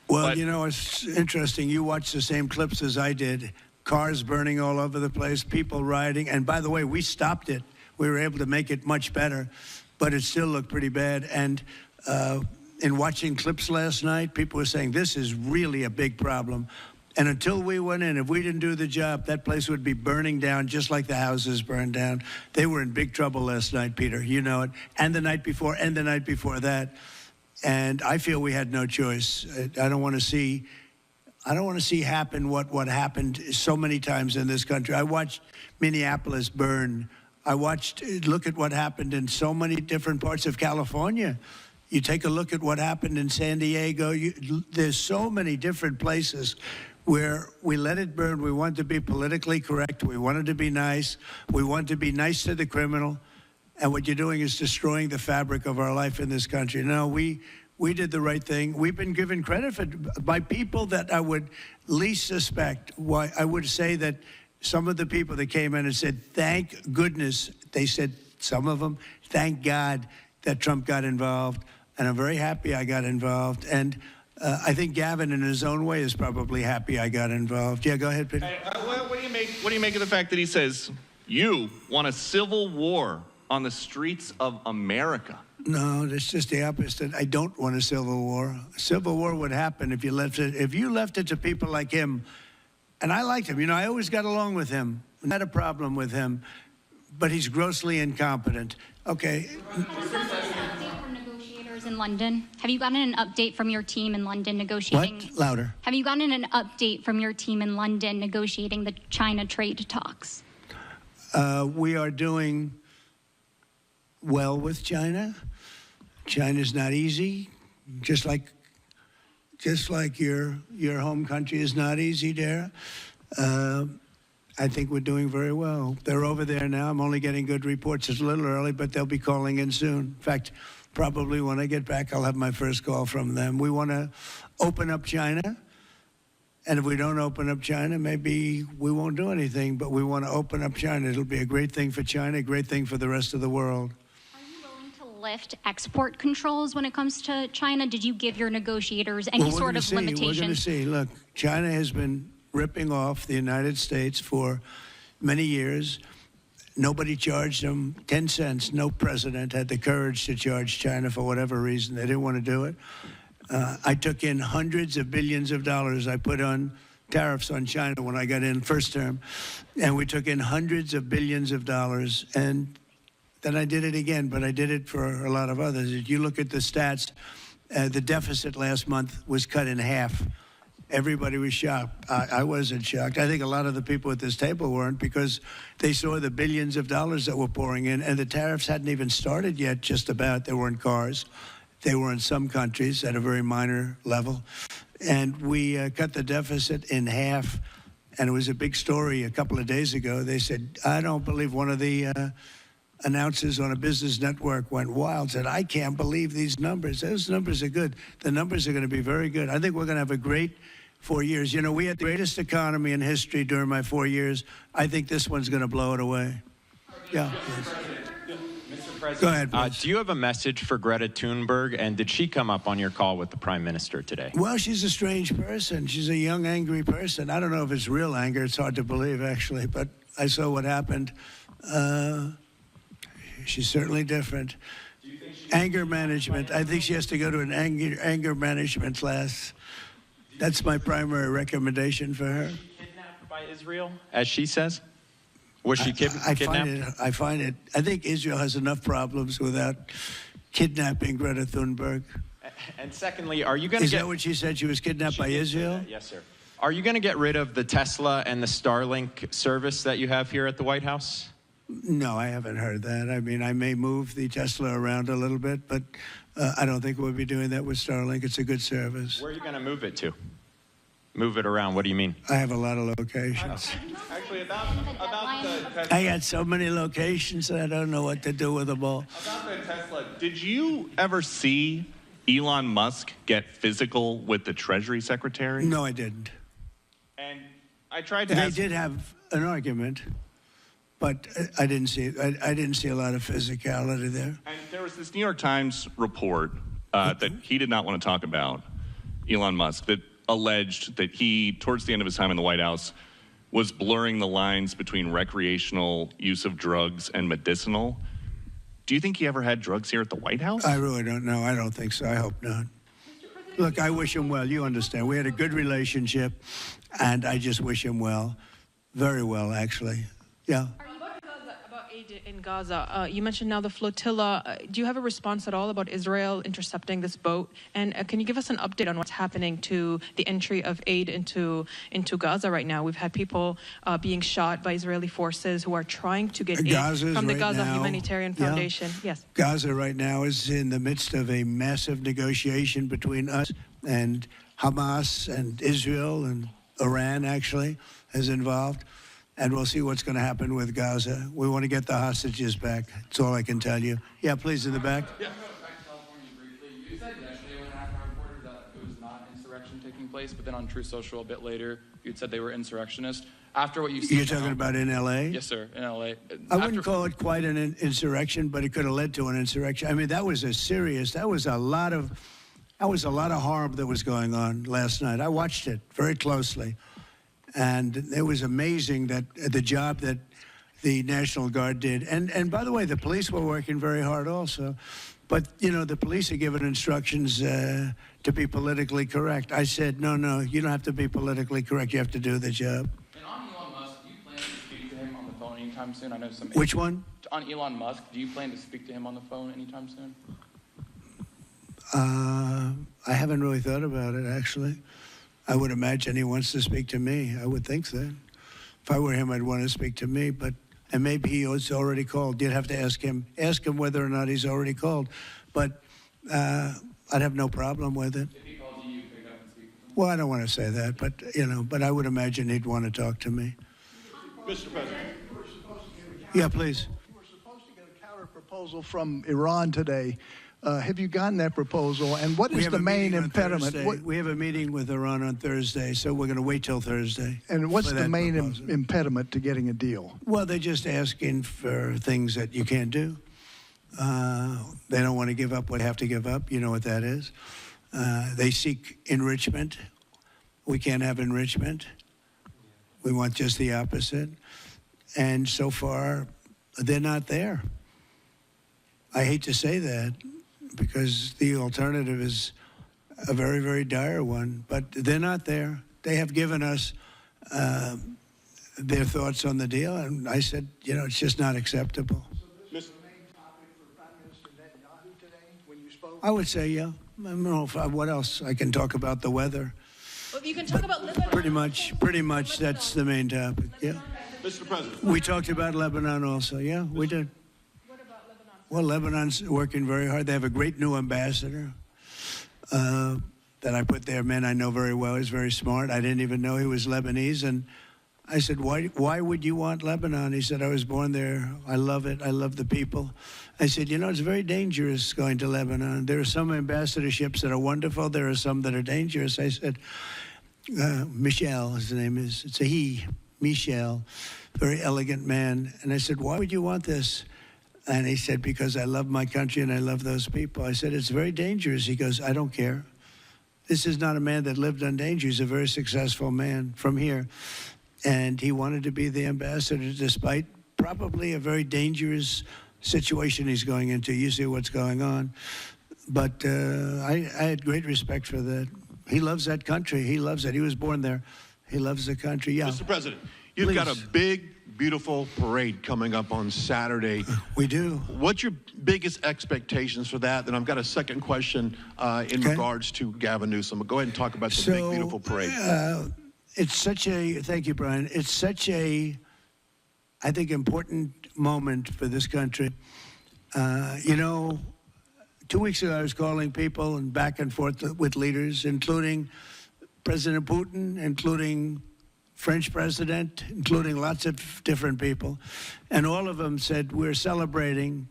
Speaker 1: Well, you know, it's interesting. You watched the same clips as I did. Cars burning all over the place, people rioting. And by the way, we stopped it. We were able to make it much better, but it still looked pretty bad. And in watching clips last night, people were saying, this is really a big problem. And until we went in, if we didn't do the job, that place would be burning down just like the houses burned down. They were in big trouble last night, Peter. You know it. And the night before, and the night before that. And I feel we had no choice. I don't want to see happen what happened so many times in this country. I watched Minneapolis burn. Look at what happened in so many different parts of California. You take a look at what happened in San Diego. There's so many different places where we let it burn. We want to be politically correct. We wanted to be nice. We want to be nice to the criminal. And what you're doing is destroying the fabric of our life in this country. No, we did the right thing. We've been given credit by people that I would least suspect. Why I would say that some of the people that came in and said, thank goodness, they said, some of them, thank God that Trump got involved. And I'm very happy I got involved. And I think Gavin, in his own way, is probably happy I got involved. Yeah, go ahead, Peter.
Speaker 11: What do you make of the fact that he says, you want a civil war on the streets of America?
Speaker 1: No, that's just the opposite. I don't want a civil war. A civil war would happen if you left it to people like him. And I liked him. You know, I always got along with him. I had a problem with him. But he's grossly incompetent. Okay.
Speaker 10: In London. Have you gotten an update from your team in London negotiating?
Speaker 1: What? Louder.
Speaker 10: Have you gotten an update from your team in London negotiating the China trade talks?
Speaker 1: We are doing well with China. China's not easy, just like your home country is not easy there. I think we're doing very well. They're over there now. I'm only getting good reports. It's a little early, but they'll be calling in soon. In fact, probably when I get back, I'll have my first call from them. We want to open up China. And if we don't open up China, maybe we won't do anything. But we want to open up China. It'll be a great thing for China, a great thing for the rest of the world.
Speaker 10: Are you willing to lift export controls when it comes to China? Did you give your negotiators any sort of limitations?
Speaker 1: We're going to see. Look, China has been ripping off the United States for many years. Nobody charged them 10 cents. No president had the courage to charge China for whatever reason. They didn't want to do it. I took in hundreds of billions of dollars. I put on tariffs on China when I got in first term. And we took in hundreds of billions of dollars. And then I did it again, but I did it for a lot of others. If you look at the stats, The deficit last month was cut in half. Everybody was shocked. I wasn't shocked. I think a lot of the people at this table weren't, because they saw the billions of dollars that were pouring in, and the tariffs hadn't even started yet, just about. They were in cars. They were in some countries at a very minor level. And we cut the deficit in half, and it was a big story a couple of days ago. They said, I don't believe, one of the announcers on a business network went wild, said, I can't believe these numbers. Those numbers are good. The numbers are going to be very good. I think we're going to have a great 4 years. You know, we had the greatest economy in history during my 4 years. I think this one's going to blow it away. Yeah.
Speaker 12: Mr. President,
Speaker 1: Go ahead, please.
Speaker 12: do you have a message for Greta Thunberg, and did she come up on your call with the Prime Minister today?
Speaker 1: Well, she's a strange person. She's a young, angry person. I don't know if it's real anger. It's hard to believe, actually, but I saw what happened. She's certainly different. Anger management. I think she has to go to an anger management class. That's my primary recommendation for her.
Speaker 12: Was she kidnapped by Israel, as she says? Was she kidnapped?
Speaker 1: I find it. I think Israel has enough problems without kidnapping Greta Thunberg.
Speaker 12: And secondly, are you going to
Speaker 1: Is that what she said? She was kidnapped by Israel?
Speaker 12: Yes, sir. Are you going to get rid of the Tesla and the Starlink service that you have here at the White House?
Speaker 1: No, I haven't heard that. I mean, I may move the Tesla around a little bit, but I don't think we'll be doing that with Starlink. It's a good service.
Speaker 12: Where are you going to move it to? Move it around. What do you mean?
Speaker 1: I have a lot of locations.
Speaker 11: Actually, about the Tesla.
Speaker 1: I got so many locations that I don't know what to do with them all.
Speaker 11: About the Tesla, did you ever see Elon Musk get physical with the Treasury Secretary?
Speaker 1: No, I didn't.
Speaker 11: And I tried to
Speaker 1: They
Speaker 11: ask...
Speaker 1: did have an argument, but I didn't see I didn't see a lot of physicality there.
Speaker 11: And there was this New York Times report that he did not want to talk about, Elon Musk, that alleged that he, towards the end of his time in the White House, was blurring the lines between recreational use of drugs and medicinal. Do you think he ever had drugs here at the White House?
Speaker 1: I really don't know. I don't think so. I hope not. Look, I wish him well. You understand. We had a good relationship, and I just wish him well. Very well, actually. Yeah.
Speaker 8: About aid in Gaza, you mentioned now the flotilla. Do you have a response at all about Israel intercepting this boat? And can you give us an update on what's happening to the entry of aid into Gaza right now? We've had people being shot by Israeli forces who are trying to get aid from the
Speaker 1: right
Speaker 8: Gaza
Speaker 1: now,
Speaker 8: Humanitarian Foundation. Yes.
Speaker 1: Gaza right now is in the midst of a massive negotiation between us and Hamas and Israel, and Iran actually is involved. And we'll see what's going to happen with Gaza. We want to get the hostages back. That's all I can tell you. Yeah, please, in the back.
Speaker 13: Yeah. Back to California briefly. You said yesterday when I reported that it was not insurrection taking place, but then on True Social a bit later, you'd said they were insurrectionists. After what you said...
Speaker 1: You're talking about in L.A.?
Speaker 13: Yes, sir, in L.A.
Speaker 1: I wouldn't call it quite an insurrection, but it could have led to an insurrection. I mean, that was a lot of harm that was going on last night. I watched it very closely. And it was amazing that the job that the National Guard did. And by the way, the police were working very hard also. But, you know, the police are given instructions to be politically correct. I said, no, you don't have to be politically correct. You have to do the job.
Speaker 13: And on Elon Musk, do you plan to speak to him on the phone anytime soon? I know some...
Speaker 1: Which one?
Speaker 13: On Elon Musk, do you plan to speak to him on the phone anytime soon?
Speaker 1: I haven't really thought about it, actually. I would imagine he wants to speak to me. I would think that. If I were him, I'd want to speak to me. And maybe he was already called. You'd have to ask him whether or not he's already called. But I'd have no problem with it.
Speaker 13: If he calls you, pick up and speak to him?
Speaker 1: Well, I don't want to say that, but I would imagine he'd want to talk to me.
Speaker 11: Mr. President.
Speaker 1: Yeah, please.
Speaker 14: You were supposed to get a counter proposal from Iran today. Have you gotten that proposal? And what is the main impediment?
Speaker 1: We have a meeting with Iran on Thursday, so we're going to wait till Thursday.
Speaker 14: And what's the main impediment to getting a deal?
Speaker 1: Well, they're just asking for things that you can't do. They don't want to give up what they have to give up. You know what that is. They seek enrichment. We can't have enrichment. We want just the opposite. And so far, they're not there. I hate to say that, because the alternative is a very, very dire one. But they're not there. They have given us their thoughts on the deal, and I said, it's just not acceptable.
Speaker 14: So this is the main topic for Prime Minister Netanyahu today when you spoke?
Speaker 1: I would say, yeah. I don't know what else I can talk about. The weather.
Speaker 8: Well, you can talk about Lebanon.
Speaker 1: Pretty much that's the main topic. Yeah.
Speaker 15: Mr. President.
Speaker 1: We talked about Lebanon also. Yeah, we did.
Speaker 8: What about Lebanon?
Speaker 1: Well, Lebanon's working very hard. They have a great new ambassador that I put there. Man, I know very well. He's very smart. I didn't even know he was Lebanese. And I said, why would you want Lebanon? He said, I was born there. I love it. I love the people. I said, you know, it's very dangerous going to Lebanon. There are some ambassadorships that are wonderful. There are some that are dangerous. I said, Michel, his name is. It's a he, Michel, very elegant man. And I said, why would you want this? And he said, because I love my country and I love those people. I said, it's very dangerous. He goes, I don't care. This is not a man that lived on danger. He's a very successful man from here. And he wanted to be the ambassador despite probably a very dangerous situation he's going into. You see what's going on. But I had great respect for that. He loves that country. He loves it. He was born there. He loves the country. Yeah.
Speaker 15: Mr. President, you've got a big, beautiful parade coming up on Saturday.
Speaker 1: We do.
Speaker 15: What's your biggest expectations for that? And I've got a second question in regards to Gavin Newsom. Go ahead and talk about the big, beautiful parade.
Speaker 1: It's such a, thank you, Brian. It's such a, I think, important moment for this country. You know, 2 weeks ago, I was calling people and back and forth with leaders, including President Putin, including French president, including lots of different people. And all of them said, we're celebrating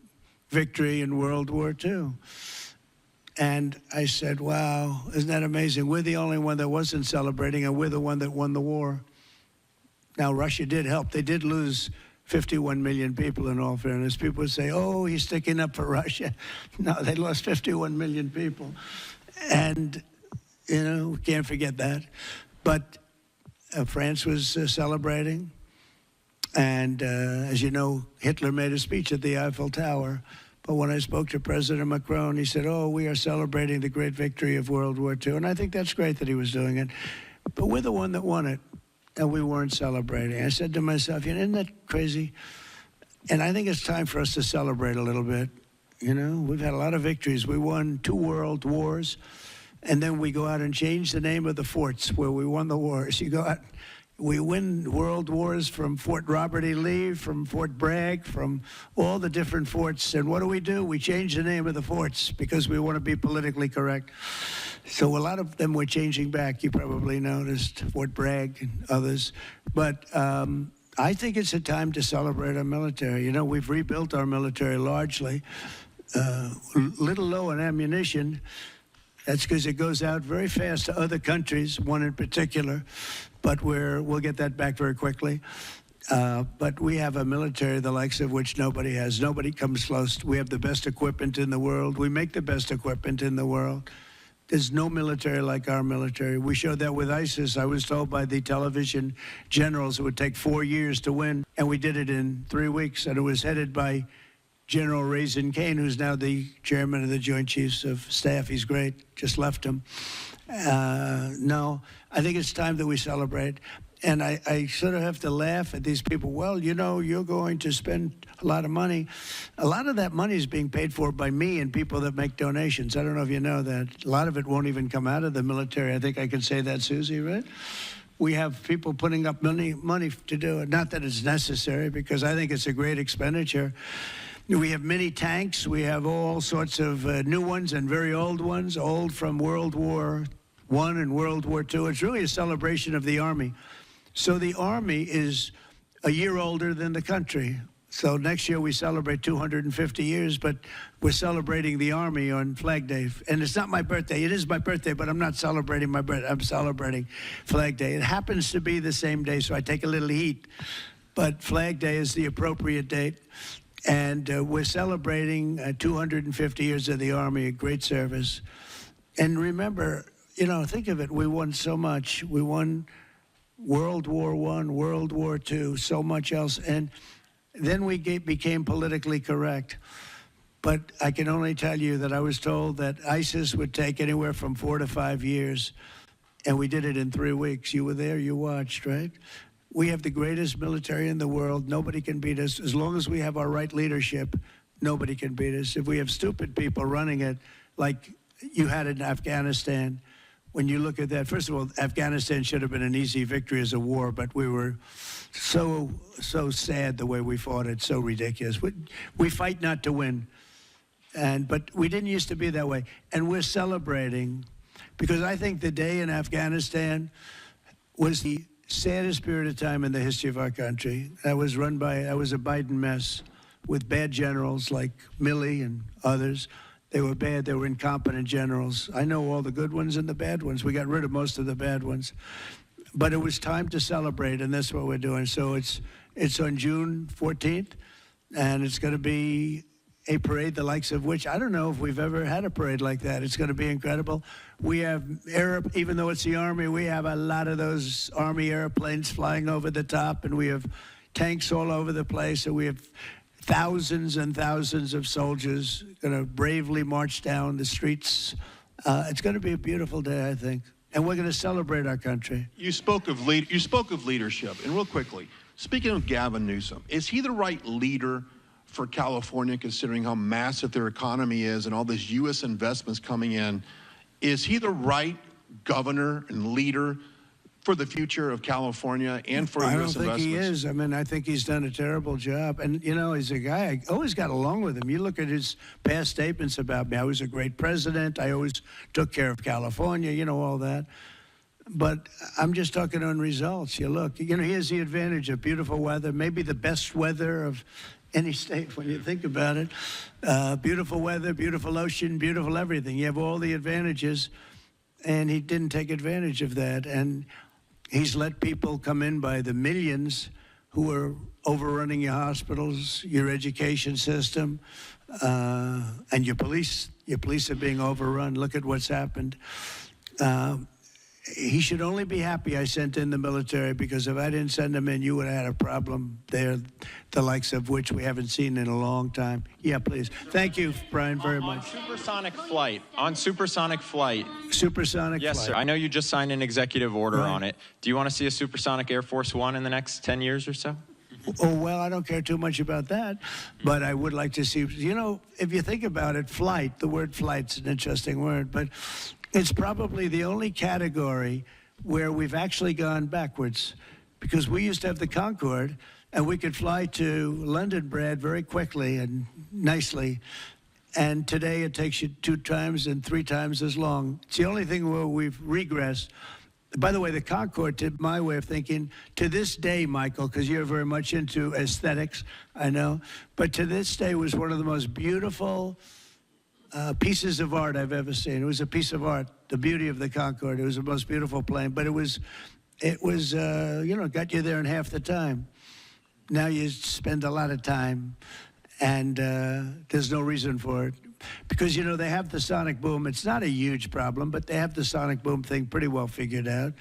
Speaker 1: victory in World War II. And I said, wow, isn't that amazing? We're the only one that wasn't celebrating, and we're the one that won the war. Now, Russia did help. They did lose 51 million people, in all fairness. People would say, oh, he's sticking up for Russia. No, they lost 51 million people. And, you know, we can't forget that. But France was celebrating. And, as you know, Hitler made a speech at the Eiffel Tower. But when I spoke to President Macron, he said, oh, we are celebrating the great victory of World War II. And I think that's great that he was doing it. But we're the one that won it, and we weren't celebrating. I said to myself, you know, isn't that crazy? And I think it's time for us to celebrate a little bit. You know, we've had a lot of victories. We won 2 world wars, and then we go out and change the name of the forts where we won the wars. You go out. We win world wars from Fort Robert E. Lee, from Fort Bragg, from all the different forts. And what do? We change the name of the forts because we want to be politically correct. So a lot of them we're changing back. You probably noticed Fort Bragg and others. But I think it's a time to celebrate our military. You know, we've rebuilt our military largely, little low on ammunition. That's because it goes out very fast to other countries, one in particular. But we'll get that back very quickly. But we have a military the likes of which nobody has. Nobody comes close. We have the best equipment in the world. We make the best equipment in the world. There's no military like our military. We showed that with ISIS. I was told by the television generals it would take 4 years to win, and we did it in 3 weeks. And it was headed by General Raisin Kane, who's now the chairman of the Joint Chiefs of Staff. He's great. Just left him. No, I think it's time that we celebrate. And I sort of have to laugh at these people. Well, you know, you're going to spend a lot of money. A lot of that money is being paid for by me and people that make donations. I don't know if you know that. A lot of it won't even come out of the military. I think I can say that, Susie, right? We have people putting up money to do it. Not that it's necessary, because I think it's a great expenditure. We have many tanks. We have all sorts of new ones and very old ones, old from World War I and World War II. It's really a celebration of the Army. So the Army is a year older than the country. So next year we celebrate 250 years, but we're celebrating the Army on Flag Day. And it's not my birthday. It is my birthday, but I'm not celebrating my birthday. I'm celebrating Flag Day. It happens to be the same day, so I take a little heat. But Flag Day is the appropriate date. And we're celebrating 250 years of the Army, a great service. And remember, you know, think of it, we won so much. We won World War I, World War II, so much else. And then we became politically correct. But I can only tell you that I was told that ISIS would take anywhere from 4 to 5 years. And we did it in 3 weeks. You were there, you watched, right? We have the greatest military in the world. Nobody can beat us. As long as we have our right leadership, nobody can beat us. If we have stupid people running it, like you had in Afghanistan. When you look at that, first of all, Afghanistan should have been an easy victory as a war, but we were so sad the way we fought it, so ridiculous. We fight not to win, but we didn't used to be that way. And we're celebrating, because I think the day in Afghanistan was the saddest period of time in the history of our country. That was a Biden mess with bad generals like Milley and others. They were bad. They were incompetent generals. I know all the good ones and the bad ones. We got rid of most of the bad ones. But it was time to celebrate, and that's what we're doing. So it's on June 14th, and it's going to be a parade the likes of which I don't know if we've ever had a parade like that. It's going to be incredible. We have even though it's the Army, we have a lot of those Army airplanes flying over the top, and we have tanks all over the place, and we have thousands and thousands of soldiers going to bravely march down the streets. It's going to be a beautiful day, I think, and we're going to celebrate our country.
Speaker 15: You spoke of leadership, and real quickly, speaking of Gavin Newsom, is he the right leader for California, considering how massive their economy is and all these U.S. investments coming in? Is he the right governor and leader for the future of California and for U.S. investments?
Speaker 1: I don't think he is. I mean, I think he's done a terrible job. And, you know, he's a guy, I always got along with him. You look at his past statements about me. I was a great president. I always took care of California, you know, all that. But I'm just talking on results. You look, you know, he has the advantage of beautiful weather, maybe the best weather of any state when you think about it. Beautiful weather, beautiful ocean, beautiful everything. You have all the advantages, and he didn't take advantage of that. And he's let people come in by the millions who are overrunning your hospitals, your education system, and your police. Your police are being overrun. Look at what's happened. He should only be happy I sent in the military, because if I didn't send them in, you would have had a problem there, the likes of which we haven't seen in a long time. Yeah, please. Thank you, Brian, very much.
Speaker 12: Supersonic flight. On supersonic flight.
Speaker 1: Supersonic
Speaker 12: yes,
Speaker 1: flight.
Speaker 12: Sir. I know you just signed an executive order on it. Do you want to see a supersonic Air Force One in the next 10 years or so?
Speaker 1: Oh, well, I don't care too much about that, but I would like to see, you know, if you think about it, flight, the word flight's an interesting word, but it's probably the only category where we've actually gone backwards, because we used to have the Concorde, and we could fly to London, Brad, very quickly and nicely. And today it takes you 2 times and 3 times as long. It's the only thing where we've regressed. By the way, the Concorde, to my way of thinking, to this day, Michael, because you're very much into aesthetics, I know, but to this day was one of the most beautiful pieces of art I've ever seen. It was a piece of art, the beauty of the Concorde. It was the most beautiful plane, but it was you know, got you there in half the time. Now you spend a lot of time, and there's no reason for it. Because, you know, they have the sonic boom. It's not a huge problem, but they have the sonic boom thing pretty well figured out.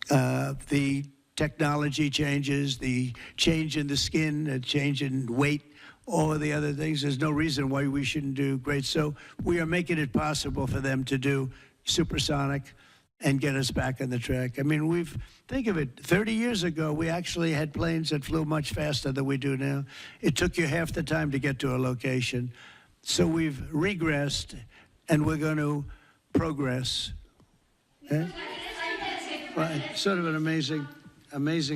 Speaker 1: The technology changes, the change in the skin, the change in weight, all of the other things. There's no reason why we shouldn't do great. So we are making it possible for them to do supersonic and get us back on the track. I mean, think of it, 30 years ago, we actually had planes that flew much faster than we do now. It took you half the time to get to a location. So we've regressed, and we're going to progress. Yeah? Right. Sort of an amazing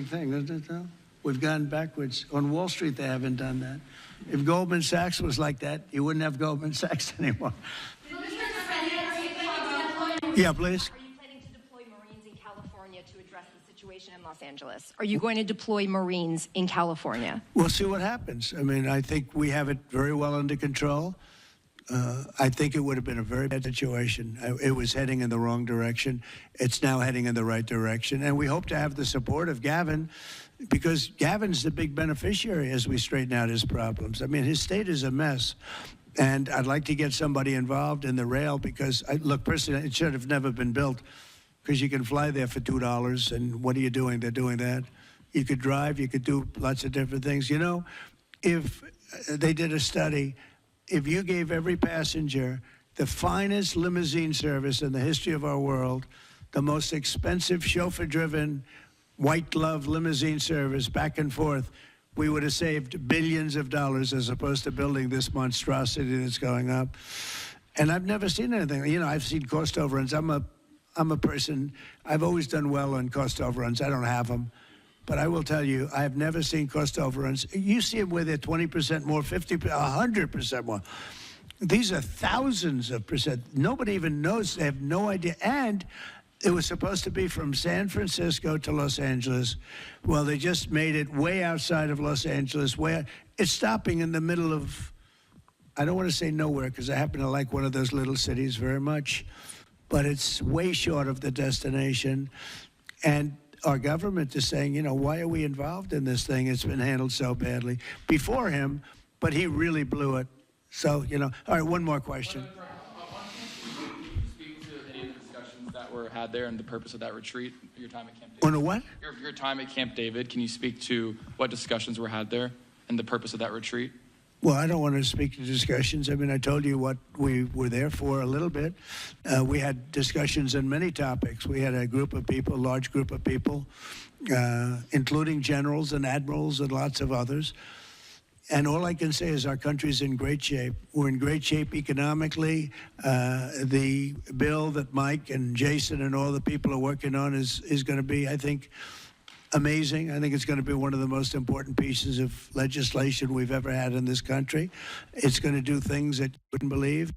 Speaker 1: thing, isn't it, though? We've gone backwards. On Wall Street, they haven't done that. If Goldman Sachs was like that, you wouldn't have Goldman Sachs anymore. Yeah, please.
Speaker 9: Are you planning to deploy Marines in California to address the situation in Los Angeles? Are you going to deploy Marines in California?
Speaker 1: We'll see what happens. I mean, I think we have it very well under control. I think it would have been a very bad situation. It was heading in the wrong direction. It's now heading in the right direction. And we hope to have the support of Gavin, because Gavin's the big beneficiary as we straighten out his problems. I mean, his state is a mess. And I'd like to get somebody involved in the rail, because, look, personally, it should have never been built, because you can fly there for $2, and what are you doing? They're doing that. You could drive, you could do lots of different things. You know, if they did a study, if you gave every passenger the finest limousine service in the history of our world, the most expensive chauffeur-driven, white-glove limousine service back and forth, we would have saved billions of dollars as opposed to building this monstrosity that's going up. And I've never seen anything. You know, I've seen cost overruns. I'm a person, I've always done well on cost overruns. I don't have them. But I will tell you, I have never seen cost overruns. You see them where they're 20% more, 50%, 100% more. These are thousands of percent. Nobody even knows. They have no idea. And it was supposed to be from San Francisco to Los Angeles. Well, they just made it way outside of Los Angeles. Where it's stopping in the middle of, I don't want to say nowhere because I happen to like one of those little cities very much, but it's way short of the destination. And our government is saying, you know, why are we involved in this thing? It's been handled so badly before him, but he really blew it. So, you know, all right, one more question.
Speaker 13: Can you speak to any of the discussions that were had there and the purpose of that retreat, your time at Camp David?
Speaker 1: On a what?
Speaker 13: Your time at Camp David, can you speak to what discussions were had there and the purpose of that retreat?
Speaker 1: Well, I don't want to speak to discussions. I mean, I told you what we were there for a little bit. We had discussions on many topics. We had a group of people, large group of people, including generals and admirals and lots of others. And all I can say is our country's in great shape. We're in great shape economically. The bill that Mike and Jason and all the people are working on is going to be, I think, amazing. I think it's going to be one of the most important pieces of legislation we've ever had in this country. It's going to do things that you wouldn't believe.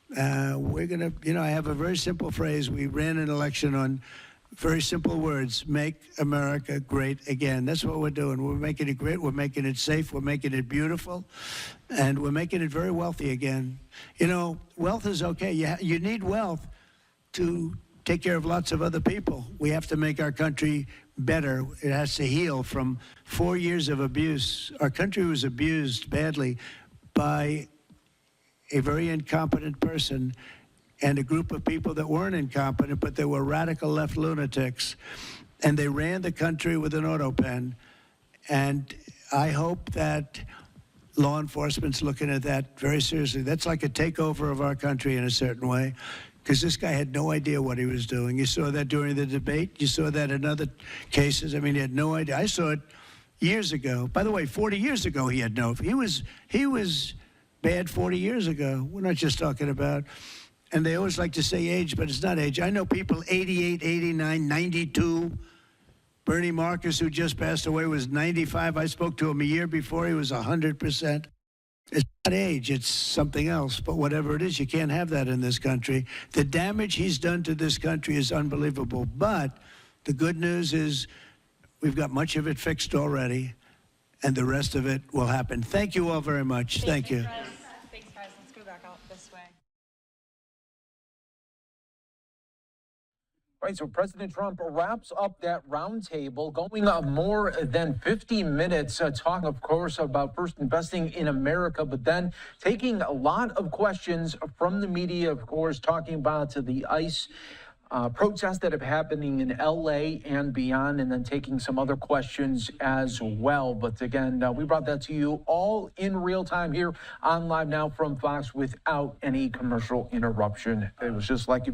Speaker 1: We're going to, you know, I have a very simple phrase. We ran an election on very simple words: make America great again. That's what we're doing. We're making it great. We're making it safe. We're making it beautiful. And we're making it very wealthy again. You know, wealth is okay. You need wealth to take care of lots of other people. We have to make our country better. It has to heal from 4 years of abuse. Our country was abused badly by a very incompetent person and a group of people that weren't incompetent, but they were radical left lunatics. And they ran the country with an auto pen. And I hope that law enforcement's looking at that very seriously. That's like a takeover of our country in a certain way, because this guy had no idea what he was doing. You saw that during the debate. You saw that in other cases. I mean, he had no idea. I saw it years ago. By the way, 40 years ago, he had no. He was bad 40 years ago. We're not just talking about. And they always like to say age, but it's not age. I know people 88, 89, 92. Bernie Marcus, who just passed away, was 95. I spoke to him a year before. He was 100%. It's not age, it's something else. But whatever it is, you can't have that in this country. The damage he's done to this country is unbelievable. But the good news is we've got much of it fixed already, and the rest of it will happen. Thank you all very much. Thank you.
Speaker 8: Thanks, guys. Let's go back out this way.
Speaker 16: Right, so President Trump wraps up that roundtable, going more than 50 minutes, talking, of course, about first investing in America, but then taking a lot of questions from the media, of course, talking about the ICE protests that have happening in L.A. and beyond, and then taking some other questions as well. But again, we brought that to you all in real time here on Live Now from Fox without any commercial interruption. It was just like